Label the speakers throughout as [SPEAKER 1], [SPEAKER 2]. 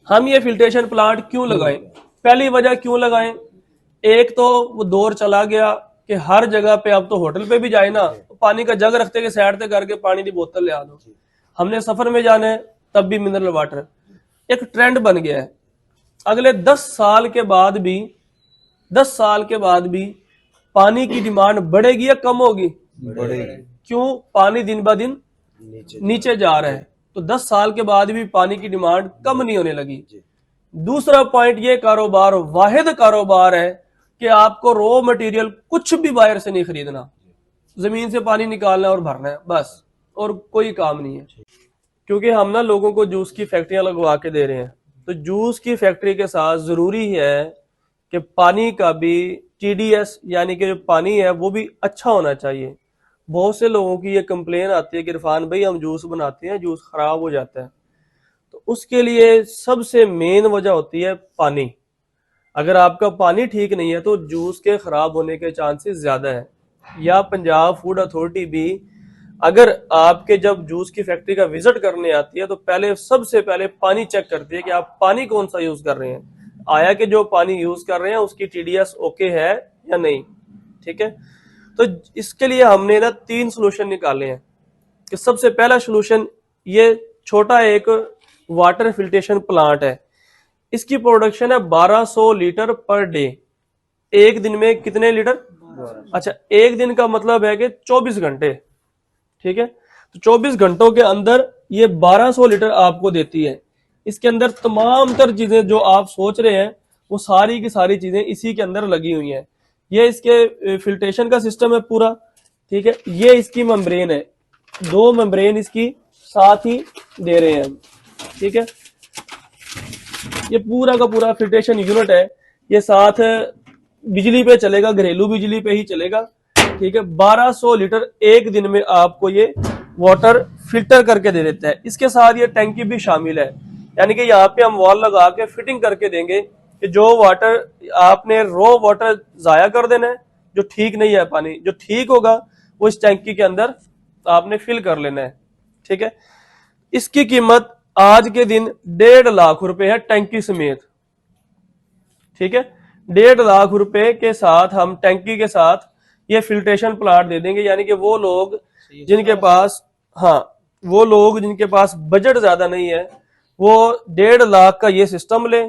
[SPEAKER 1] हम ये filtration plant क्यों लगाएं? पहली वजह क्यों लगाएं? एक तो वो दौर चला गया कि हर जगह पे, अब तो होटल पे भी जाए ना, पानी का जग रखते के साइड पे करके पानी की बोतल ले आ दो। हमने सफर में जाना है तब भी मिनरल वाटर। एक ट्रेंड बन गया है। अगले 10 साल के बाद भी 10 साल के बाद भी पानी की डिमांड बढ़ेगी या कम होगी?
[SPEAKER 2] बढ़ेगी।
[SPEAKER 1] क्यों? पानी दिन ब दिन नीचे जा रहा है, तो 10 साल के बाद भी पानी की डिमांड कम नहीं होने लगी। दूसरा पॉइंट, ये कारोबार वाहिद कारोबार है कि आपको रॉ मटेरियल कुछ भी बाहर से नहीं खरीदना, जमीन से पानी निकालना और भरना है बस, और कोई काम नहीं है। क्योंकि हम ना लोगों को जूस की फैक्ट्रियां लगवा के दे रहे हैं, तो जूस की फैक्ट्री के साथ जरूरी है कि पानी का भी टीडीएस यानी कि जो पानी है वो भी अच्छा होना चाहिए। बहुत से लोगों की ये कंप्लेन आती है कि इरफान भाई हम जूस बनाते हैं, जूस खराब हो जाता है। तो उसके लिए सबसे मेन वजह होती है पानी। अगर आपका पानी ठीक नहीं है तो जूस के खराब होने के चांसेस ज्यादा है। या पंजाब फूड अथॉरिटी भी अगर आपके जब जूस की फैक्ट्री का विजिट करने आती है तो पहले सबसे पहले पानी चेक करती है कि आप पानी कौन सा यूज कर रहे हैं, आया कि जो पानी यूज कर रहे हैं उसकी टीडीएस ओके है या नहीं। ठीक है, तो इसके लिए हमने ना 3 सोल्यूशन निकाले हैं। कि सबसे पहला सोल्यूशन, ये छोटा एक वाटर फिल्ट्रेशन प्लांट है। इसकी प्रोडक्शन है 1200 लीटर पर डे। एक दिन में कितने लीटर? अच्छा, एक दिन का मतलब है कि 24 घंटे। ठीक है, तो 24 घंटों के अंदर ये 1200 लीटर आपको देती है। इसके अंदर तमाम तर चीजें जो आप सोच रहे हैं वो सारी की सारी चीजें इसी के अंदर लगी हुई हैं। ये इसके फिल्ट्रेशन का सिस्टम है पूरा। ठीक है, ये इसकी मेम्ब्रेन है, 2 मेम्ब्रेन इसकी साथ ही दे रहे हैं हम। ठीक है, ये पूरा का पूरा फिल्ट्रेशन यूनिट है। ये साथ बिजली पे चलेगा, घरेलू बिजली पे ही चलेगा। ठीक है, 1200 लीटर एक दिन में आपको ये वाटर फिल्टर करके दे देता है। इसके साथ ये टैंकी भी शामिल है, यानी कि यहाँ पे हम वॉल लगा के फिटिंग करके देंगे कि जो वाटर आपने रॉ वाटर जाया कर देना है, जो ठीक नहीं है पानी, जो ठीक होगा वो इस टैंकी के अंदर आपने फिल कर लेना है। ठीक है, इसकी कीमत आज के दिन 1.5 लाख रुपए है टैंकी समेत। ठीक है, 1.5 लाख रुपए के साथ हम टैंकी के साथ ये फिल्ट्रेशन प्लांट दे देंगे। यानी कि वो लोग जिनके पास, हाँ, वो लोग जिनके पास बजट ज्यादा नहीं है वो 1.5 लाख का ये सिस्टम ले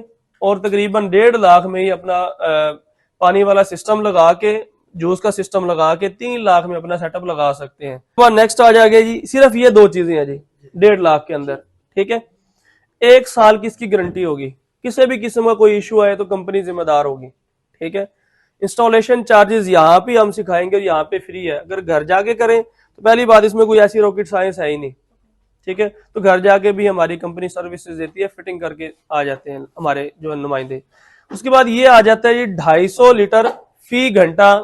[SPEAKER 1] और तकरीबन 1.5 लाख में ही अपना पानी वाला सिस्टम लगा के, जूस का सिस्टम लगा के 3 लाख में अपना सेटअप लगा सकते हैं। तो नेक्स्ट आ जाएगा जी, सिर्फ ये 2 चीजें हैं जी 1.5 लाख के अंदर। ठीक है, 1 साल की इसकी गारंटी होगी, किसी भी किस्म का कोई इशू आए तो कंपनी जिम्मेदार होगी। ठीक है, इंस्टॉलेशन चार्जेस यहाँ पे हम सिखाएंगे और यहाँ पे फ्री है। अगर घर जाके करें तो पहली बात, इसमें कोई ऐसी रॉकेट साइंस है ही नहीं। ठीक है, तो घर जाके भी हमारी कंपनी सर्विसेज देती है, फिटिंग करके आ जाते हैं हमारे जो नुमाइंदे। उसके बाद ये आ जाता है ये 250 लीटर फी घंटा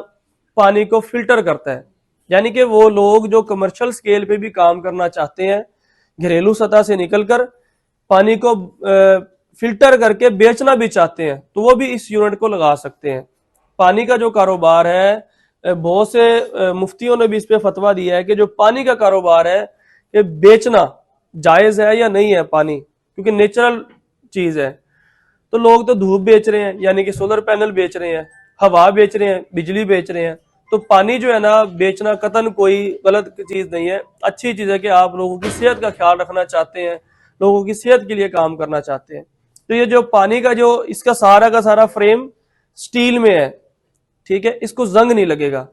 [SPEAKER 1] पानी को फिल्टर करता है। यानी कि वो लोग जो कमर्शियल स्केल पे भी काम करना चाहते हैं, घरेलू सतह से निकलकर पानी को फिल्टर करके बेचना भी चाहते हैं, तो वो भी इस यूनिट को लगा सकते हैं। पानी का जो कारोबार है, बहुत से मुफ्तियों ने भी इस पे फतवा दिया है कि जो पानी का कारोबार है ये बेचना जायज है या नहीं है पानी, क्योंकि नेचुरल चीज है। तो लोग तो धूप बेच रहे हैं, यानी कि सोलर पैनल बेच रहे हैं, हवा बेच रहे हैं, बिजली बेच रहे हैं। तो पानी जो है ना, बेचना कतन कोई गलत चीज नहीं है, अच्छी चीज है कि आप लोगों की सेहत का ख्याल रखना चाहते हैं, लोगों की सेहत के लिए काम करना चाहते हैं। तो ये जो पानी का जो इसका सारा का सारा फ्रेम स्टील में है। ठीक है, इसको जंग नहीं लगेगा।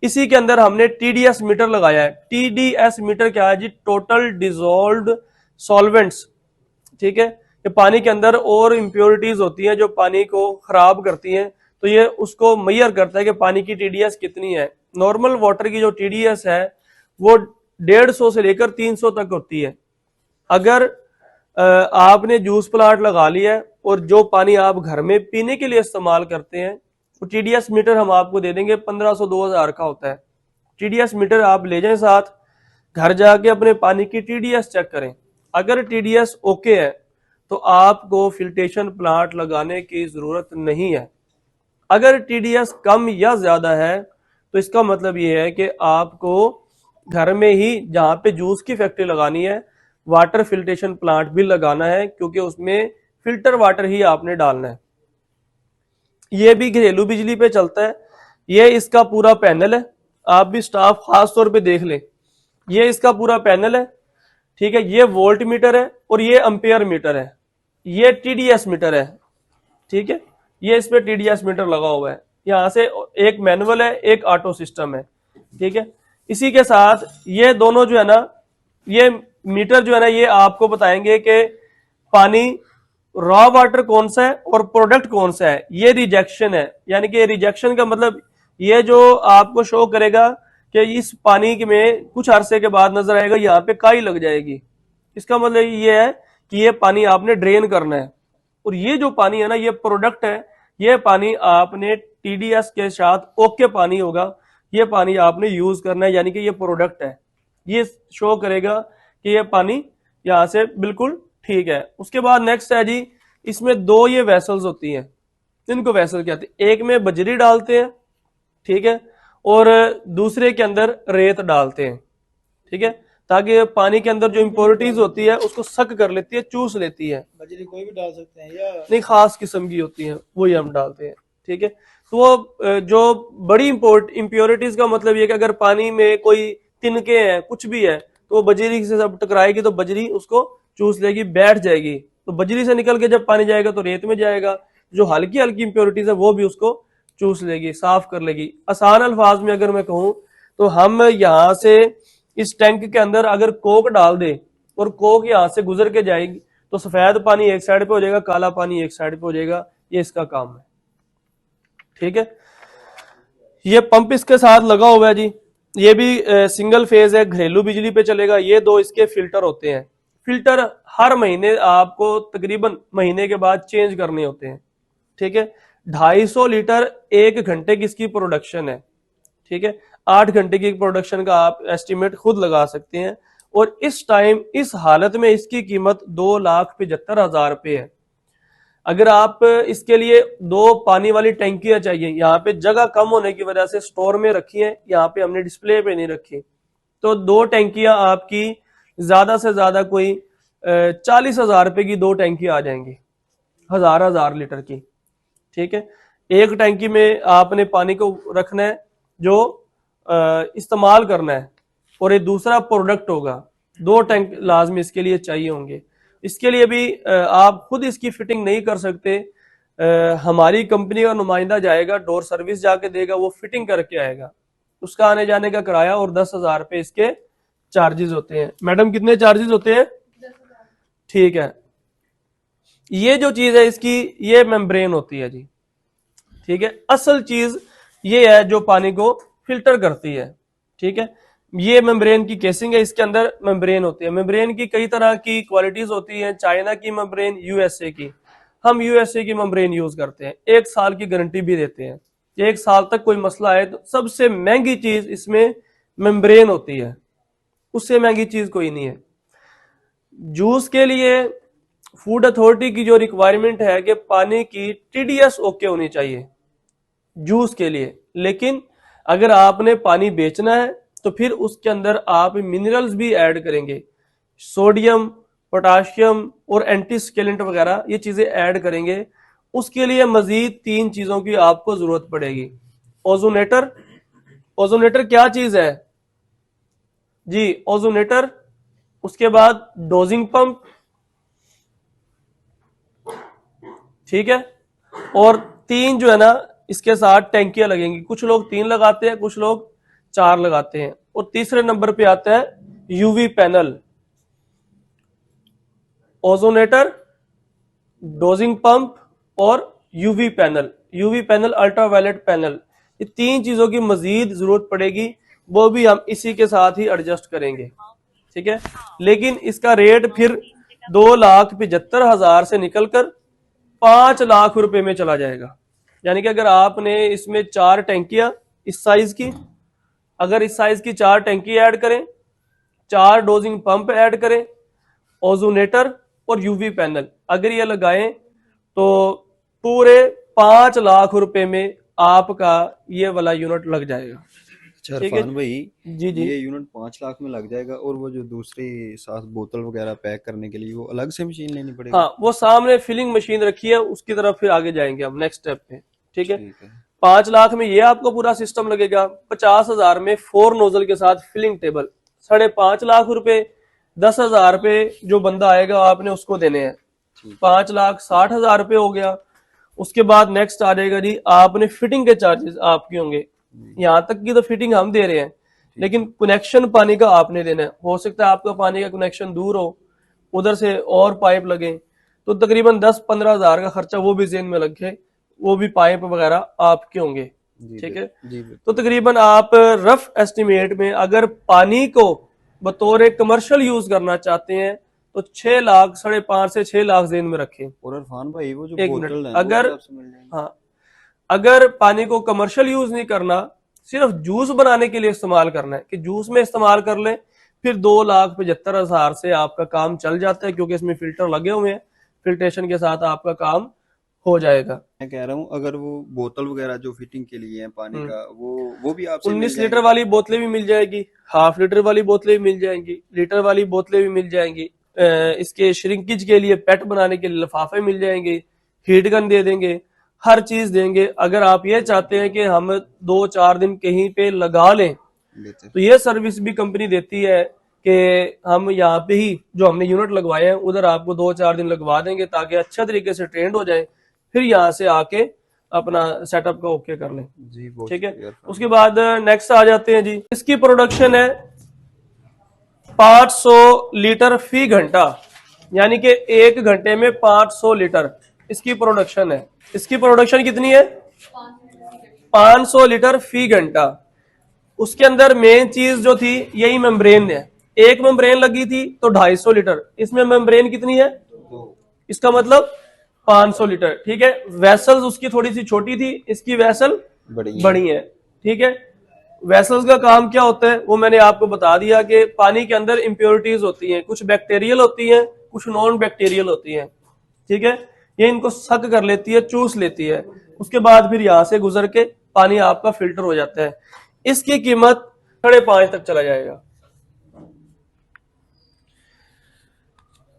[SPEAKER 1] इसी के अंदर हमने टीडीएस मीटर लगाया है। टीडीएस मीटर क्या है जी? Total dissolved solvents. ठीक है, ये पानी के अंदर और इम्प्योरिटीज होती हैं जो पानी को खराब करती हैं, तो ये उसको मेजर करता है कि पानी की टीडीएस कितनी है। नॉर्मल वाटर की जो टीडीएस है वो 150 से लेकर 300 तक होती है। अगर आपने जूस प्लांट लगा लिया है और जो पानी आप घर में पीने के लिए इस्तेमाल करते हैं, तो टीडीएस मीटर हम आपको दे देंगे 1500-2000 का होता है। टीडीएस मीटर आप ले जाएं साथ, घर जाके अपने पानी की टीडीएस चेक करें। अगर टीडीएस ओके है तो आपको फिल्ट्रेशन प्लांट लगाने की जरूरत नहीं है। अगर टीडीएस कम या ज्यादा है तो इसका मतलब यह है कि आपको घर में ही, जहां पे जूस की फैक्ट्री लगानी है, वाटर फिल्ट्रेशन प्लांट भी लगाना है, क्योंकि उसमें फिल्टर वाटर ही आपने डालना है। ये भी घरेलू बिजली पे चलता है। ये इसका पूरा पैनल है, आप भी स्टाफ खास तौर पे देख लें। ये इसका पूरा पैनल है, ठीक है। ये वोल्ट मीटर है और ये एम्पेयर मीटर है। ये टीडीएस मीटर है, ठीक है। ये इस पे टीडीएस मीटर लगा हुआ है। यहाँ से एक मैनुअल है, एक ऑटो सिस्टम है, ठीक है। इसी के साथ ये दोनों जो है ना, ये मीटर जो है ना, ये आपको बताएंगे कि पानी रॉ वाटर कौन सा है और प्रोडक्ट कौन सा है। ये रिजेक्शन है, यानी कि रिजेक्शन का मतलब ये जो आपको शो करेगा कि इस पानी में कुछ अरसे के बाद नजर आएगा यहाँ पे काई लग जाएगी। इसका मतलब ये है कि ये पानी आपने ड्रेन करना है। और ये जो पानी है ना, ये प्रोडक्ट है। ये पानी आपने टीडीएस के साथ ओके पानी होगा, ये पानी आपने यूज करना है, यानी कि ये प्रोडक्ट है। ये शो करेगा कि ये पानी यहां से बिल्कुल ठीक है। उसके बाद नेक्स्ट है जी, इसमें दो ये वेसल्स होती हैं, इनको वेसल कहते हैं। एक में बजरी डालते हैं, ठीक है, और दूसरे के अंदर रेत डालते हैं, ठीक है, ताकि पानी के अंदर जो इम्प्योरिटीज होती है उसको सक कर लेती है, चूस लेती है।
[SPEAKER 2] बजरी कोई भी डाल सकते हैं या
[SPEAKER 1] नहीं, खास किस्म की होती है, वही हम डालते हैं, ठीक है। तो वो जो बड़ी इम्प्योरिटीज का मतलब ये कि अगर पानी में कोई तिनके हैं, कुछ भी है, तो वो बजरी से सब टकराएगी तो बजरी उसको चूस लेगी, बैठ जाएगी। तो बजरी से निकल के जब पानी जाएगा तो रेत में जाएगा, जो हल्की हल्की इम्प्योरिटीज है वो भी उसको चूस लेगी, साफ कर लेगी। आसान अल्फाज में अगर मैं कहूं तो हम यहां से इस टैंक के अंदर अगर कोक डाल दे और कोक यहां से गुजर के जाएगी तो सफेद पानी एक साइड पे हो जाएगा, काला पानी एक साइड पे हो जाएगा। ये इसका काम है, ठीक है। ये पंप इसके साथ लगा हुआ है जी। ये भी सिंगल फेज है, घरेलू बिजली पे चलेगा। ये दो इसके फिल्टर होते हैं। फिल्टर हर महीने आपको तकरीबन महीने के बाद चेंज करने होते हैं, ठीक है। 250 लीटर एक घंटे की इसकी प्रोडक्शन है, ठीक है। 8 घंटे की प्रोडक्शन का आप एस्टिमेट खुद लगा सकते हैं। और इस टाइम इस हालत में इसकी कीमत 2,75,000 रुपये है। अगर आप इसके लिए दो पानी वाली टैंकियां चाहिए, यहाँ पे जगह कम होने की वजह से स्टोर में रखी है, यहाँ पे हमने डिस्प्ले पे नहीं रखी, तो दो टैंकियां आपकी ज्यादा से ज्यादा कोई 40,000 रुपए की दो टैंकी आ जाएंगी, 1,000 लीटर की, ठीक है। एक टैंकी में आपने पानी को रखना है जो इस्तेमाल करना है, और एक दूसरा प्रोडक्ट होगा। दो टैंक लाजमी इसके लिए चाहिए होंगे। इसके लिए भी आप खुद इसकी फिटिंग नहीं कर सकते, हमारी कंपनी का नुमाइंदा जाएगा, डोर सर्विस जाके देगा, वो फिटिंग करके आएगा। उसका आने जाने का किराया और 10,000 रुपए इसके चार्जेस होते हैं। मैडम कितने चार्जेस होते हैं?
[SPEAKER 3] 10,000।
[SPEAKER 1] ठीक है। ये जो चीज है इसकी, ये मेम्ब्रेन होती है जी, ठीक है। असल चीज ये है जो पानी को फिल्टर करती है, ठीक है। ये मेम्ब्रेन की केसिंग है, इसके अंदर मेम्ब्रेन होती है। मेम्ब्रेन की कई तरह की क्वालिटीज होती हैं, चाइना की मेम्ब्रेन, यूएसए की। हम यूएसए की मेम्ब्रेन यूज करते हैं, 1 साल की गारंटी भी देते हैं। 1 साल तक कोई मसला है तो सबसे महंगी चीज इसमें मेम्ब्रेन होती है, उससे महंगी चीज कोई नहीं है। जूस के लिए फूड अथॉरिटी की जो रिक्वायरमेंट है कि पानी की टीडीएस ओके होनी चाहिए जूस के लिए। लेकिन अगर आपने पानी बेचना है तो फिर उसके अंदर आप मिनरल्स भी ऐड करेंगे, सोडियम, पोटाशियम और एंटीस्केलेंट वगैरह ये चीजें ऐड करेंगे। उसके लिए मजीद 3 चीजों की आपको जरूरत पड़ेगी। ओजोनेटर, ओजोनेटर क्या चीज है जी? ओजोनेटर, उसके बाद डोजिंग पंप, ठीक है, और 3 जो है ना इसके साथ टैंकियां लगेंगी। कुछ लोग 3 लगाते हैं, कुछ लोग 4 लगाते हैं। और तीसरे नंबर पे आता है UV panel. Ozonator, dosing pump और UV panel. UV panel, ultraviolet panel, ये 3 चीजों की मजीद जरूरत पड़ेगी, वो भी हम इसी के साथ ही एडजस्ट करेंगे, ठीक है। लेकिन इसका रेट फिर 2,75,000 से निकलकर 5 लाख रुपए में चला जाएगा। यानी कि अगर आपने इसमें 4 टैंकियां इस साइज की, अगर इस साइज की 4 टैंकी ऐड करें, 4 डोजिंग पंप ऐड करें, ओजोनेटर और यूवी पैनल अगर ये लगाएं तो पूरे 5 लाख रुपए में आपका ये वाला यूनिट लग जाएगा।
[SPEAKER 3] अच्छा
[SPEAKER 1] ठीक है
[SPEAKER 3] इरफान भाई,
[SPEAKER 1] जी जी।
[SPEAKER 3] ये यूनिट 5 लाख में लग जाएगा और वो जो दूसरी साथ बोतल वगैरह पैक करने के लिए वो अलग से मशीन लेनी पड़ेगी?
[SPEAKER 1] हाँ, वो सामने फिलिंग मशीन रखी है, उसकी तरफ फिर आगे जाएंगे हम नेक्स्ट स्टेप पे। ठीक है,
[SPEAKER 3] ठीक है।
[SPEAKER 1] 5 लाख में ये आपको पूरा सिस्टम लगेगा। 50,000 में 4 नोजल के साथ फिलिंग टेबल, 5.5 लाख रुपए। 10,000 रुपए जो बंदा आएगा आपने उसको देने हैं,
[SPEAKER 3] ठीक है।
[SPEAKER 1] 5,60,000 रुपए हो गया। उसके बाद नेक्स्ट आ जाएगा जी, आपने फिटिंग के चार्जेस आपके होंगे। यहाँ तक की तो फिटिंग हम दे रहे हैं, लेकिन कनेक्शन पानी का आपने देना है। हो सकता है आपका पानी का कनेक्शन दूर हो, उधर से और पाइप लगे, तो तकरीबन 10-15,000 का खर्चा वो भी जेन में लगे, वो भी पाइप वगैरह आपके होंगे।
[SPEAKER 3] जी
[SPEAKER 1] ठीक है,
[SPEAKER 3] जी
[SPEAKER 1] तो तकरीबन आप रफ एस्टिमेट में अगर पानी को बतौर एक कमर्शियल यूज करना चाहते हैं तो 6 लाख, 5.5 से 6 लाख जेन में रखें।
[SPEAKER 3] और इरफान भाई वो जो
[SPEAKER 1] एक
[SPEAKER 3] बोतल
[SPEAKER 1] मिनट,
[SPEAKER 3] है वो
[SPEAKER 1] अगर
[SPEAKER 3] भी आपसे मिल जाएंगी?
[SPEAKER 1] हाँ, अगर पानी को कमर्शियल यूज नहीं करना, सिर्फ जूस बनाने के लिए इस्तेमाल करना है कि जूस में इस्तेमाल कर लें, फिर 2,75,000 से आपका काम चल जाता है, क्योंकि इसमें फिल्टर लगे हुए हैं, फिल्ट्रेशन के साथ आपका काम हो जाएगा।
[SPEAKER 3] मैं कह रहा हूँ अगर वो बोतल वगैरह जो फिटिंग के लिए है पानी का, वो भी आपसे मिल
[SPEAKER 1] 19 लीटर
[SPEAKER 3] जाएंगे?
[SPEAKER 1] वाली बोतलें भी मिल जाएगी, हाफ लीटर वाली बोतलें भी मिल जाएंगी, लीटर वाली बोतलें भी मिल जाएंगी। इसके श्रिंकेज के लिए, पेट बनाने के लिए लिफाफे मिल जाएंगे, हीट गन दे देंगे, हर चीज देंगे। अगर आप ये चाहते हैं कि हम 2-4 दिन कहीं पे लगा लें,
[SPEAKER 3] देते
[SPEAKER 1] तो ये सर्विस भी कंपनी देती है कि हम यहाँ पे ही जो हमने यूनिट लगवाए हैं उधर आपको 2-4 दिन लगवा देंगे, ताकि अच्छे तरीके से ट्रेंड हो जाए, फिर यहाँ से आके अपना सेटअप का ओके कर लें।
[SPEAKER 3] जी, बहुत
[SPEAKER 1] ठीक है,
[SPEAKER 3] शुक्रिया इरफान।
[SPEAKER 1] उसके बाद नेक्स्ट आ जाते हैं जी, इसकी प्रोडक्शन है 500 लीटर फी घंटा, यानी कि 1 घंटे में 500 लीटर इसकी प्रोडक्शन है। इसकी प्रोडक्शन कितनी है? 500 लीटर फी घंटा। उसके अंदर मेन चीज जो थी यही मेम्ब्रेन है। एक मेम्ब्रेन लगी थी तो 250 लीटर, इसमें मेम्ब्रेन कितनी है? इसका मतलब 500 लीटर। ठीक है, वेसल्स उसकी थोड़ी सी छोटी थी, इसकी वेसल बड़ी है। ठीक है, वेसल्स का काम क्या होता है वो मैंने आपको बता दिया कि पानी के अंदर इम्प्योरिटीज होती हैं, कुछ बैक्टीरियल होती हैं, कुछ नॉन बैक्टीरियल होती हैं। ठीक है, ये इनको सक कर लेती है, चूस लेती है, उसके बाद फिर यहां से गुजर के पानी आपका फिल्टर हो जाता है। इसकी कीमत 5.5 तक चला जाएगा।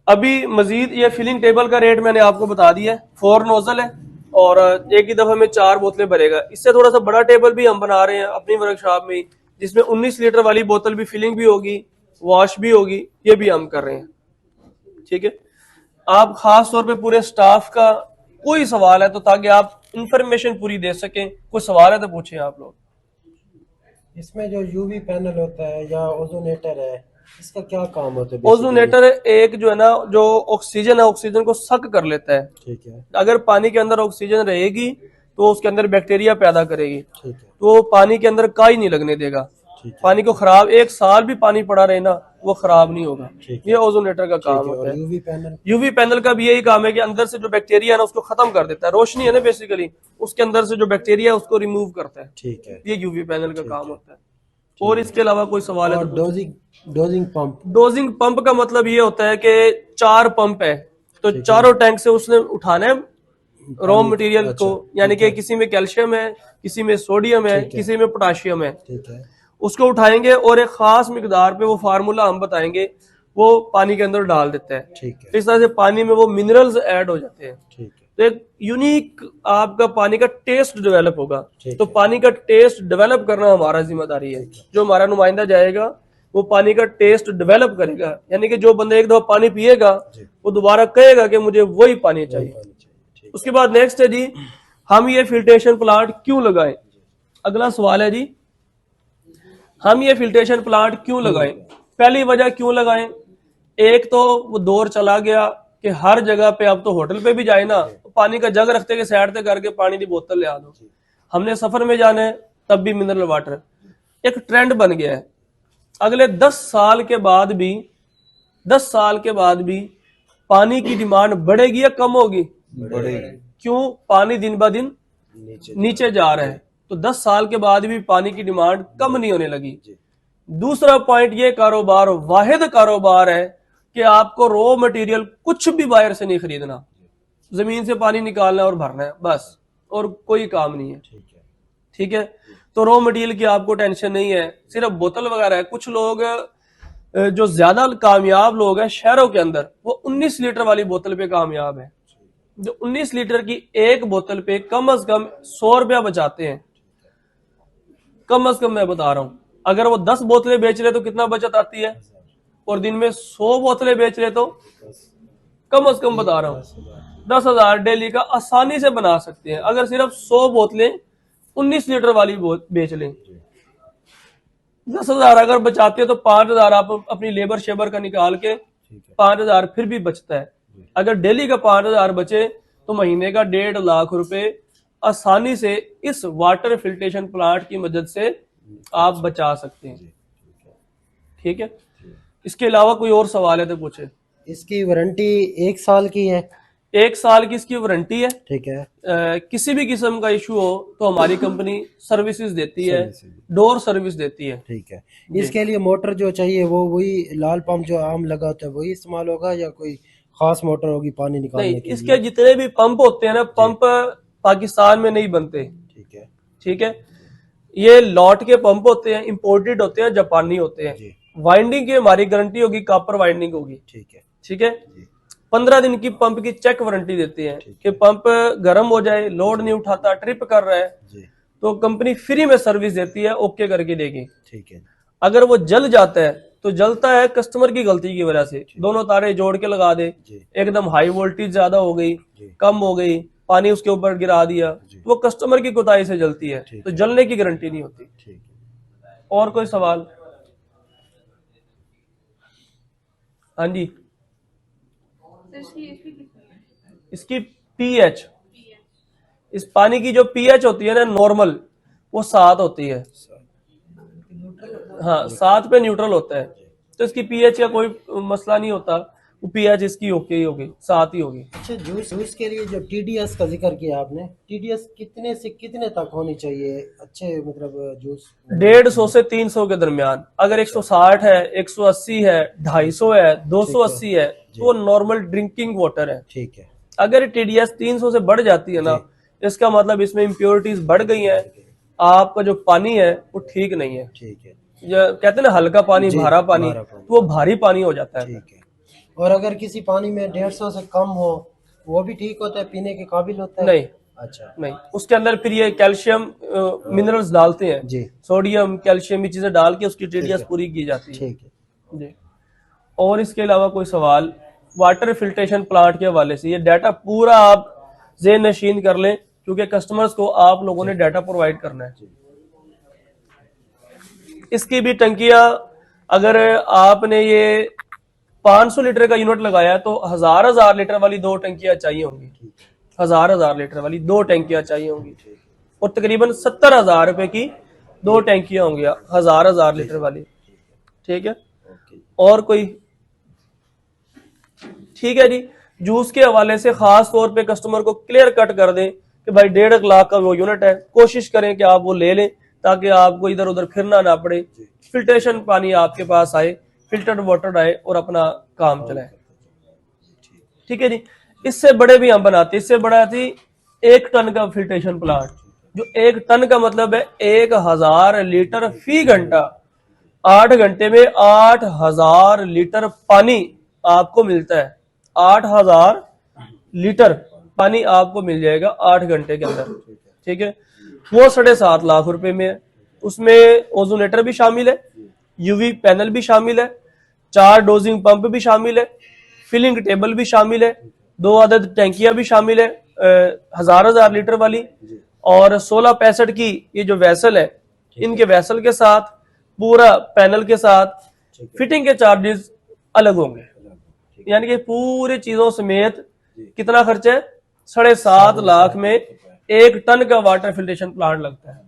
[SPEAKER 1] अभी मजीद ये फिलिंग टेबल का रेट मैंने आपको बता दिया है। 4 नोजल है और एक ही दफा में 4 बोतलें भरेगा। इससे थोड़ा सा बड़ा टेबल भी हम बना रहे हैं अपनी वर्कशॉप में, जिसमें 19 लीटर वाली बोतल भी फिलिंग भी होगी, वॉश भी होगी, ये भी हम कर रहे हैं। ठीक है, आप खास तौर पे पूरे स्टाफ का कोई सवाल है तो ताकि आप इंफॉर्मेशन पूरी दे सकें, कोई सवाल है तो पूछें आप लोग।
[SPEAKER 2] इसमें जो यूवी पैनल होता है या ओजोनेटर है, इसका क्या काम होता है?
[SPEAKER 1] ओजोनेटर एक जो है ना, जो ऑक्सीजन है, ऑक्सीजन को सक कर लेता है।
[SPEAKER 2] ठीक है,
[SPEAKER 1] अगर पानी के अंदर ऑक्सीजन रहेगी तो उसके अंदर बैक्टीरिया पैदा करेगी,
[SPEAKER 2] ठीक है,
[SPEAKER 1] तो पानी के अंदर काई नहीं लगने देगा।
[SPEAKER 2] ठीक है,
[SPEAKER 1] पानी को खराब, 1 साल भी पानी पड़ा रहे ना वो खराब नहीं होगा।
[SPEAKER 2] ठीक है।
[SPEAKER 1] ये ओजोनेटर का काम
[SPEAKER 2] ठीक है।
[SPEAKER 1] होता
[SPEAKER 2] और
[SPEAKER 1] है।
[SPEAKER 2] UV panel?
[SPEAKER 1] यूवी पैनल का भी यही काम है कि अंदर से जो बैक्टीरिया है ना उसको खत्म कर देता है। रोशनी है ना बेसिकली, उसके अंदर से जो बैक्टीरिया है उसको रिमूव करता है।
[SPEAKER 2] ठीक है।
[SPEAKER 1] ये यूवी पैनल का काम होता है। और इसके अलावा कोई सवाल है
[SPEAKER 2] और
[SPEAKER 1] तो
[SPEAKER 2] डोजिंग पंप?
[SPEAKER 1] डोजिंग पंप का मतलब ये होता है कि 4 पंप है, तो चारों टैंक से उसने उठाना है रॉ मटेरियल
[SPEAKER 2] अच्छा,
[SPEAKER 1] को, यानी कि किसी में कैल्शियम है, किसी में सोडियम है, किसी में पोटाशियम है,
[SPEAKER 2] ठीक है,
[SPEAKER 1] उसको उठाएंगे और एक खास मिकदार पे वो फार्मूला हम बताएंगे, वो पानी के अंदर डाल देते हैं।
[SPEAKER 2] ठीक है,
[SPEAKER 1] तो इस तरह से पानी में वो मिनरल्स ऐड हो जाते हैं,
[SPEAKER 2] ठीक है,
[SPEAKER 1] तो एक यूनिक आपका पानी का टेस्ट डेवलप होगा।
[SPEAKER 2] ठीक
[SPEAKER 1] तो
[SPEAKER 2] है।
[SPEAKER 1] पानी का टेस्ट डेवलप करना हमारा जिम्मेदारी है। जो हमारा नुमाइंदा जाएगा वो पानी का टेस्ट डेवलप करेगा, यानी कि जो बंदा एक दफा पानी पिएगा वो दोबारा कहेगा कि मुझे वही पानी चाहिए।
[SPEAKER 2] ठीक।
[SPEAKER 1] उसके बाद नेक्स्ट है जी, हम ये फिल्ट्रेशन प्लांट क्यों लगाएं? अगला सवाल है जी, हम ये फिल्ट्रेशन प्लांट क्यों लगाएं? पहली वजह क्यों लगाएं, एक तो वो दौर चला गया कि हर जगह पे, अब तो होटल पे भी जाए ना तो पानी का जग रखते के साइड से करके पानी की बोतल ले आ दो। हमने सफर में जाना है तब भी मिनरल वाटर, एक ट्रेंड बन गया है। अगले 10 साल के बाद भी, 10 साल के बाद भी पानी की डिमांड बढ़ेगी या कम होगी?
[SPEAKER 3] बढ़ेगी।
[SPEAKER 1] क्यों? पानी दिन ब दिन नीचे जा रहा है, तो 10 साल के बाद भी पानी की डिमांड कम नहीं होने लगी। दूसरा पॉइंट, ये कारोबार वाहिद कारोबार है कि आपको रॉ मटेरियल कुछ भी बाहर से नहीं खरीदना, जमीन से पानी निकालना और भरना है बस, और कोई काम नहीं है। ठीक है, तो रॉ मटेरियल की आपको टेंशन नहीं है, सिर्फ बोतल वगैरह है। कुछ लोग जो ज्यादा कामयाब लोग हैं शहरों के अंदर, वो 19 लीटर वाली बोतल पे कामयाब है। जो 19 लीटर की एक बोतल पे कम से कम 100 रुपया बचाते हैं, कम से कम मैं बता रहा हूं। अगर वो 10 बोतलें बेच ले तो कितना बचत आती है, और दिन में 100 बोतलें बेच ले तो कम से कम बता रहा हूं 10,000 डेली का आसानी से बना सकते हैं। अगर सिर्फ 100 बोतलें 19 लीटर वाली बेच लें, 10,000 अगर बचाते हैं तो 5,000 आप अपनी लेबर शेबर का निकाल के 5,000 फिर भी बचता है। अगर डेली का 5,000 बचे तो महीने का 1.5 लाख रुपए आसानी से इस वाटर फिल्ट्रेशन प्लांट की मदद से आप बचा सकते हैं। ठीक है, इसके अलावा कोई और सवाल है तो पूछे।
[SPEAKER 2] इसकी वारंटी 1 साल की है?
[SPEAKER 1] 1 साल की इसकी वारंटी है।
[SPEAKER 2] ठीक है।
[SPEAKER 1] किसी भी किस्म का इशू हो तो हमारी कंपनी सर्विसेज देती है, डोर सर्विस देती है।
[SPEAKER 2] ठीक है। इसके लिए मोटर जो चाहिए वो वही लाल पंप जो आम लगा होता है वही इस्तेमाल होगा या कोई खास मोटर होगी पानी निकालने
[SPEAKER 1] नहीं,
[SPEAKER 2] के
[SPEAKER 1] इसके जितने भी पंप होते हैं ना, पंप पाकिस्तान में नहीं बनते।
[SPEAKER 2] ठीक है।
[SPEAKER 1] ठीक है, ये लॉट के पंप होते हैं, इंपोर्टेड होते हैं, जापानी होते हैं। वाइंडिंग की हमारी गारंटी होगी, कॉपर वाइंडिंग होगी।
[SPEAKER 2] ठीक है।
[SPEAKER 1] ठीक है, 15 दिन की पंप की चेक वारंटी देते हैं कि पंप गर्म हो जाए, लोड नहीं उठाता, ट्रिप कर रहा है तो कंपनी फ्री में सर्विस देती है, ओके करके देगी।
[SPEAKER 2] ठीक है।
[SPEAKER 1] अगर वो जल जाता है तो जलता है कस्टमर की गलती की वजह से, दोनों तारे जोड़ के लगा दे, एकदम हाई वोल्टेज ज्यादा हो गई, कम हो गई, पानी उसके ऊपर गिरा दिया, तो वो कस्टमर की कोताही से जलती है, तो जलने की गारंटी नहीं होती। और कोई सवाल? हाँ जी। इसकी पीएच, इस पानी की जो पीएच होती है ना नॉर्मल, वो 7 होती है। हाँ, 7 पे न्यूट्रल होता है, तो इसकी पीएच का कोई मसला नहीं होता, वो पीएच इसकी ओके ही होगी, 7 ही होगी।
[SPEAKER 2] अच्छा, जूस के लिए जो टीडीएस का जिक्र किया आपने, टीडीएस कितने से कितने तक होनी चाहिए अच्छे, मतलब जूस?
[SPEAKER 1] 150 से 300 के दरमियान। अगर 160 है, 180 है, 250 है, 280 है तो वो नॉर्मल ड्रिंकिंग वाटर है।
[SPEAKER 2] ठीक है।
[SPEAKER 1] अगर टीडीएस 300 से बढ़ जाती है ना, इसका मतलब इसमें इम्प्योरिटीज बढ़ गई हैं, आपका जो पानी है वो ठीक नहीं है।
[SPEAKER 2] ठीक है।
[SPEAKER 1] कहते हैं ना हल्का पानी भारा पानी, तो वो भारी पानी हो जाता है।
[SPEAKER 2] ठीक है। और अगर किसी पानी में 150 से कम हो वो भी ठीक होता है, पीने के काबिल होता है?
[SPEAKER 1] नहीं।
[SPEAKER 2] अच्छा।
[SPEAKER 1] नहीं, उसके अंदर फिर ये कैल्शियम मिनरल्स डालते हैं
[SPEAKER 2] जी।
[SPEAKER 1] सोडियम कैल्शियम ये चीजें डाल के उसकी टीडीएस पूरी की जाती है।
[SPEAKER 2] ठीक है
[SPEAKER 1] जी। और इसके अलावा कोई सवाल वाटर फिल्ट्रेशन प्लांट के हवाले से? ये डाटा पूरा आप ज़ेहन नशीन कर लें, क्योंकि कस्टमर्स को आप लोगों ने डाटा प्रोवाइड करना है। इसकी भी टंकियां, अगर आपने ये 500 लीटर का यूनिट लगाया तो 1000 लीटर वाली 2 टंकियां चाहिए होंगी, 1000 लीटर वाली 2 टंकियां चाहिए होंगी, और तकरीबन 70,000 रुपए की 2 टंकियां होंगी 1000 लीटर वाली। ठीक है, और कोई? ठीक है जी। जूस के हवाले से खास तौर पे कस्टमर को क्लियर कट कर दें कि भाई 1.5 लाख का वो यूनिट है, कोशिश करें कि आप वो ले लें ताकि आपको इधर उधर फिरना ना पड़े, फिल्ट्रेशन पानी आपके पास आए, फिल्टर्ड वाटर आए और अपना काम चलाए। ठीक है जी। इससे बड़े भी हम बनाते, इससे बड़ा थी 1 टन का फिल्ट्रेशन प्लांट, जो 1 टन का मतलब है 1000 लीटर फी घंटा। 8 घंटे में 8000 लीटर पानी आपको मिलता है। 8000 लीटर पानी आपको मिल जाएगा 8 घंटे के अंदर। ठीक है, वो 7.5 लाख रुपए में है। उसमें ओजोनेटर भी शामिल है, यूवी पैनल भी शामिल है, 4 डोजिंग पंप भी शामिल है, फिलिंग टेबल भी शामिल है, 2 अदद टैंकियां भी शामिल है 1000 लीटर वाली, और 1665 की ये जो वैसल है, इनके वैसल के साथ पूरा पैनल के साथ फिटिंग के चार्जेस अलग होंगे। यानी कि पूरी चीजों समेत कितना खर्चा है? 7.5 लाख में 1 टन का वाटर फिल्ट्रेशन प्लांट लगता है।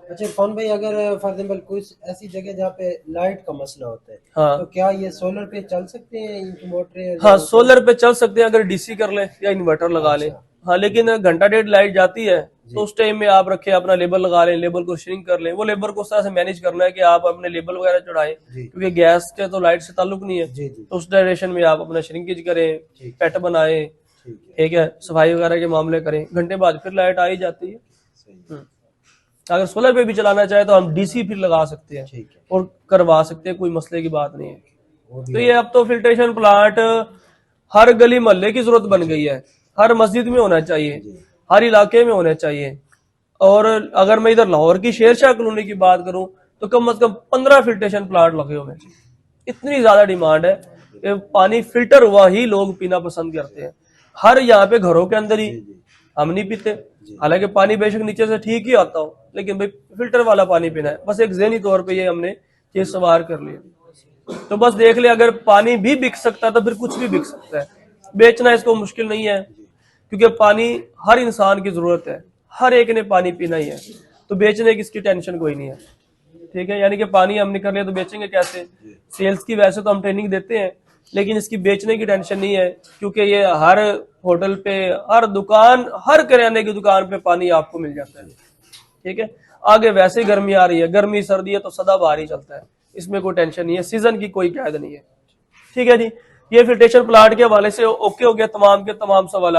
[SPEAKER 2] अच्छा कौन भाई, अगर फॉर एग्जाम्पल कुछ ऐसी जगह जहाँ पे लाइट का मसला होता है,
[SPEAKER 1] हाँ,
[SPEAKER 2] तो क्या ये सोलर पे चल सकते हैं इनकी मोटरें?
[SPEAKER 1] हाँ, सोलर पे चल सकते हैं अगर डीसी कर ले या इन्वर्टर लगा ले। हाँ, लेकिन घंटा 1.5 लाइट जाती है तो उस टाइम में आप रखे अपना लेबल लगा लें, लेबल को श्रिंक कर लें। वो लेबर को उस तरह से मैनेज करना है कि आप अपने लेबल वगैरह चढ़ाएं, क्योंकि गैस के तो लाइट से ताल्लुक नहीं है। तो उस डायरेक्शन में आप अपना श्रिंकेज करें, पेट बनाएं, ठीक है, सफाई वगैरह के मामले करें, घंटे बाद फिर लाइट आ ही जाती है। अगर सोलर पे भी चलाना चाहे तो हम डीसी फिर लगा सकते हैं
[SPEAKER 2] ठीक है।
[SPEAKER 1] और करवा सकते हैं, कोई मसले की बात नहीं है।
[SPEAKER 2] वो भी
[SPEAKER 1] तो ये अब तो फिल्ट्रेशन प्लांट हर गली मोहल्ले की जरूरत बन गई है, हर मस्जिद में होना चाहिए, हर इलाके में होना चाहिए। और अगर मैं इधर लाहौर की शेरशाह कॉलोनी की बात करूं तो कम से कम 15 फिल्ट्रेशन प्लांट लगे हुए हैं। इतनी ज्यादा डिमांड है कि पानी फिल्टर हुआ ही लोग पीना पसंद करते हैं। हर यहाँ पे घरों के अंदर ही, हम नहीं पीते, हालांकि पानी बेशक नीचे से ठीक ही आता हो, लेकिन भाई फिल्टर वाला पानी पीना है। बस एक ज़हनी तौर पे ये हमने चीज सवार कर लिया। तो बस देख ले, अगर पानी भी बिक सकता है तो फिर कुछ भी बिक सकता है। बेचना इसको मुश्किल नहीं है, क्योंकि पानी हर इंसान की जरूरत है, हर एक ने पानी पीना ही है, तो बेचने की इसकी टेंशन कोई नहीं है। ठीक है, यानी कि पानी हमने कर लिया तो बेचेंगे कैसे? सेल्स की वैसे तो हम ट्रेनिंग देते हैं, लेकिन इसकी बेचने की टेंशन नहीं है, क्योंकि ये हर होटल पे, हर दुकान, हर किराने की दुकान पे पानी आपको मिल जाता है। ठीक है, आगे वैसे ही गर्मी आ रही है, गर्मी सर्दी है तो सदाबहार ही चलता है, इसमें कोई टेंशन नहीं है, सीजन की कोई कैद नहीं है। ठीक है जी, ये फिल्ट्रेशन प्लांट के हवाले से ओके हो गया तमाम के तमाम सवाल।